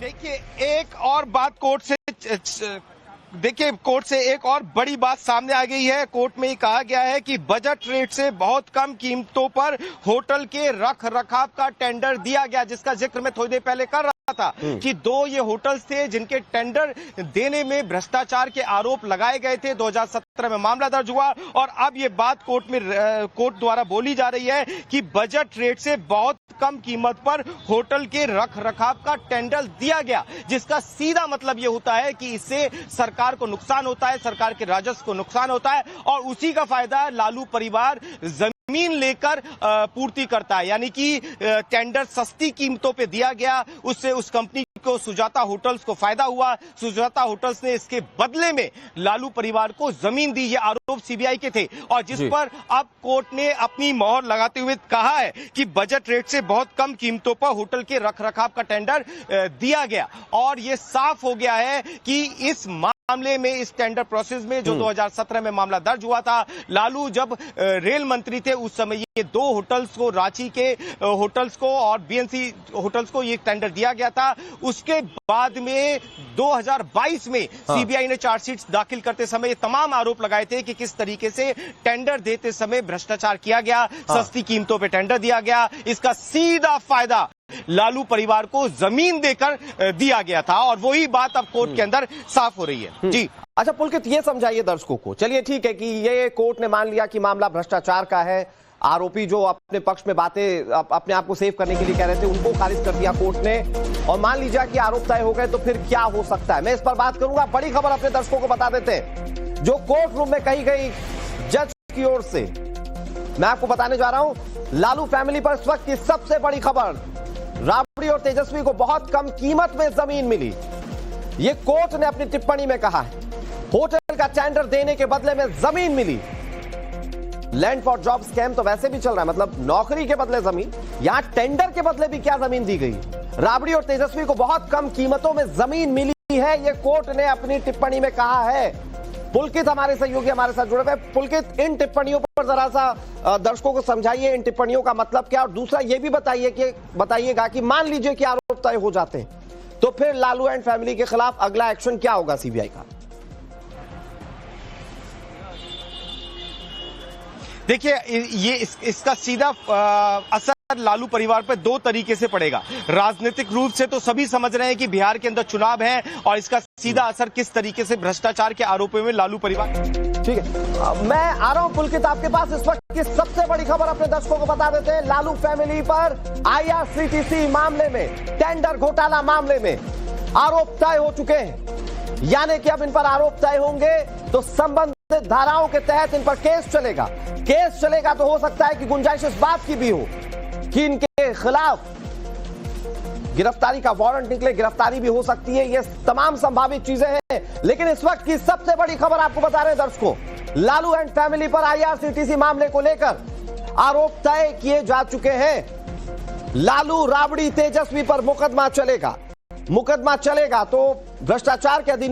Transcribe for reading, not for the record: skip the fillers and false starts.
देखिए एक और बात कोर्ट से एक और बड़ी बात सामने आ गई है। कोर्ट में ही कहा गया है कि बजट रेट से बहुत कम कीमतों पर होटल के रख रखाव का टेंडर दिया गया, जिसका जिक्र मैं थोड़ी देर पहले कर रहा था कि दो ये होटल्स थे जिनके टेंडर देने में भ्रष्टाचार के आरोप लगाए गए थे। 2017 में मामला दर्ज हुआ और अब ये बात कोर्ट द्वारा बोली जा रही है कि बजट रेट से बहुत कम कीमत पर होटल के रख रखाव का टेंडर दिया गया, जिसका सीधा मतलब ये होता है कि इससे सरकार को नुकसान होता है, सरकार के राजस्व को नुकसान होता है और उसी का फायदा लालू परिवार जमीन लेकर पूर्ति करता है। यानी कि टेंडर सस्ती कीमतों पे दिया गया, उससे उस कंपनी को सुजाता होटल्स को फायदा हुआ। सुजाता होटल्स ने इसके बदले में लालू परिवार को जमीन दी। ये आरोप सीबीआई के थे और जिस पर अब कोर्ट ने अपनी मोहर लगाते हुए कहा है कि बजट रेट से बहुत कम कीमतों पर होटल के रखरखाव का टेंडर दिया गया और ये साफ हो गया है कि इस मामले में, इस टेंडर प्रोसेस में जो 2017 में मामला दर्ज हुआ था, लालू जब रेल मंत्री थे उस समय ये दो होटल्स को, रांची के होटल्स को और बीएनसी होटल्स को ये टेंडर दिया गया था। उसके बाद में 2022 में सीबीआई ने चार्जशीट दाखिल करते समय ये तमाम आरोप लगाए थे कि किस तरीके से टेंडर देते समय भ्रष्टाचार किया गया, सस्ती कीमतों पर टेंडर दिया गया। इसका सीधा फायदा लालू परिवार को जमीन देकर दिया गया था और वही बात अब कोर्ट के अंदर साफ हो रही है। जी अच्छा पुलकित, ये समझाइए दर्शकों को। चलिए ठीक है कि ये कोर्ट ने मान लिया कि मामला भ्रष्टाचार का है, आरोपी जो अपने पक्ष में बातें अपने आप को सेव करने के लिए कह रहे थे उनको खारिज कर दिया कोर्ट ने और मान लीजिए कि आरोप तय हो गए, तो फिर क्या हो सकता है, मैं इस पर बात करूंगा। बड़ी खबर अपने दर्शकों को बता देते हैं जो कोर्ट रूम में कही गई जज की ओर से, मैं आपको बताने जा रहा हूं। लालू फैमिली पर इस वक्त की सबसे बड़ी खबर, राबड़ी और तेजस्वी को बहुत कम कीमत में जमीन मिली। यह कोर्ट ने अपनी टिप्पणी में कहा है। होटल का टेंडर देने के बदले में जमीन मिली। लैंड फॉर जॉब स्कैम तो वैसे भी चल रहा है, मतलब नौकरी के बदले जमीन, यहां टेंडर के बदले भी क्या जमीन दी गई। राबड़ी और तेजस्वी को बहुत कम कीमतों में जमीन मिली है, यह कोर्ट ने अपनी टिप्पणी में कहा है। पुलकित हमारे सहयोगी हमारे साथ जुड़े हुए। पुलकित, इन टिप्पणियों पर जरा सा दर्शकों को समझाइए, इन टिप्पणियों का मतलब क्या, और दूसरा ये भी बताइएगा कि मान लीजिए कि आरोप तय हो जाते हैं तो फिर लालू एंड फैमिली के खिलाफ अगला एक्शन क्या होगा सीबीआई का। देखिए ये इसका सीधा असर लालू परिवार पर दो तरीके से पड़ेगा। राजनीतिक रूप से तो सभी समझ रहे हैं कि बिहार के अंदर चुनाव है और इसका सीधा असर किस तरीके से भ्रष्टाचार के आरोपों में लालू परिवार। ठीक है, मैं आ रहा हूं पुलकित आपके पास। इस वक्त की सबसे बड़ी खबर अपने दर्शकों को बता देते हैं। लालू फैमिली पर आईआरसीटीसी मामले में, टेंडर घोटाला मामले में आरोप तय हो चुके हैं, यानी कि अब इन पर आरोप तय होंगे तो संबंधित धाराओं के तहत इन पर केस चलेगा। केस चलेगा तो हो सकता है कि गुंजाइश इस बात की भी हो कि इनके खिलाफ गिरफ्तारी का वारंट निकले, गिरफ्तारी भी हो सकती है। ये तमाम संभावित चीजें हैं, लेकिन इस वक्त की सबसे बड़ी खबर आपको बता रहे हैं दर्शकों, लालू एंड फैमिली पर आईआरसीटीसी मामले को लेकर आरोप तय किए जा चुके हैं। लालू, राबड़ी, तेजस्वी पर मुकदमा चलेगा। मुकदमा चलेगा तो भ्रष्टाचार के अधिनियम